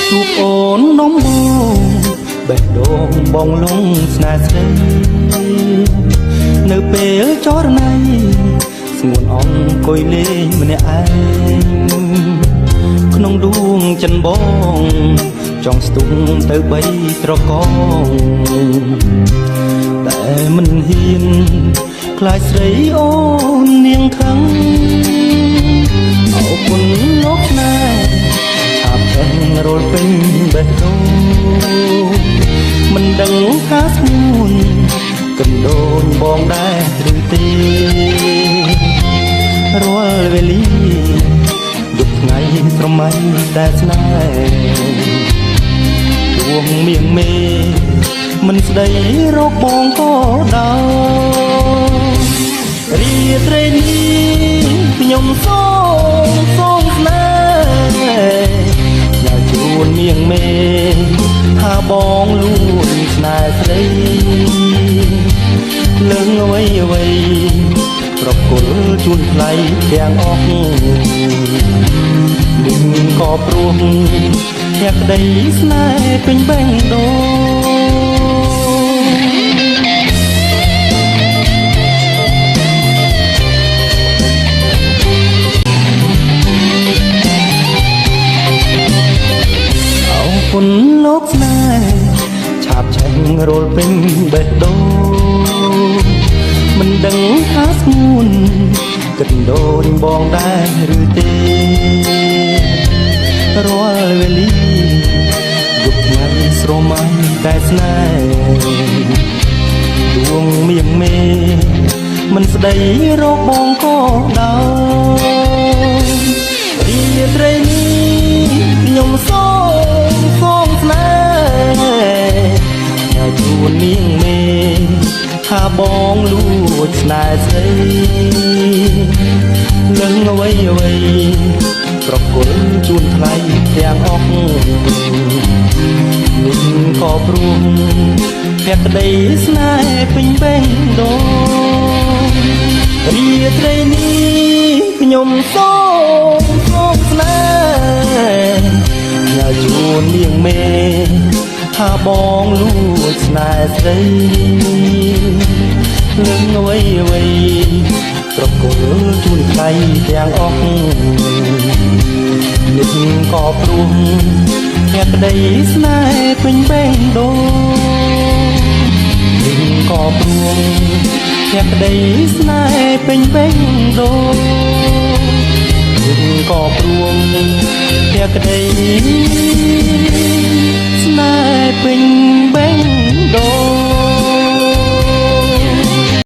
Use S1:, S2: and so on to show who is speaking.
S1: ជួបអូននំបងបេះដូងបងលងស្នេហ៍ស្រីនៅពេលចរណៃស្ងួនអង្គុយលេងម្នាក់ឯងក្នុងដួងចិនបងចង់ស្ទុំទៅបីត្រកងតែមិនហ៊ានខ្លាចស្រីអូននាងខឹងអរគុណលោកណែឆាប់ឆេះរលពេញបេះដូងមិនដឹងថាស្ងួនកណ្ដូនបងដែរឬទេរាល់វេលាយប់ថ្ងៃស្រមៃតែស្នេហ៍ដួងមៀងមេមិនស្ដីរកបងក៏ដោយរាត្រីនេះខ្ញុំសូមស្នេហ៍ញ៉ាំជួនមៀងមេថាបងលួងស្នេហ៍ស្រីលើងអ្វីប្រគល់ជូនថ្លៃទាំងអស់នឹងក៏ព្រោះភក្តីស្នេហ៍ពេញបេះដូងអរគុណលោកស្នេហ៍ឆាប់ឆេះរលពេញបេះដូងមិនដឹងថាស្ងួនកណ្ដូនបងដែរឬទេរាល់វេលាយប់ថ្ងៃស្រមៃតែស្នេហ៍ដួងមៀងមេមិនស្ដីរកបងក៏ដោយរាត្រីនេះខ្ញុំសូមស្នេហ៍ឲ្យជួនមៀងមេថាបងលួចស្នេហ៍ស្រីនឹងអ្វីប្រគល់ជូនថ្លៃទាំងអស់នេះក៏ព្រោះភក្តីស្នេហ៍ពេញបេះដូងរាត្រីនេះខ្ញុំសូមស្នេហ៍ញ៉ាំជួននាងមេថាបងលួចស្នេហ៍ស្រីនឹងអ្វីប្រគល់ជូនថ្លៃទាំងអស់នេះក៏ព្រោះភក្តីស្នេហ៍ពេញបេះដូងនេះក៏ព្រោះភក្តីស្នេហ៍ពេញបេះដូងនេះក៏ព្រោះភក្តី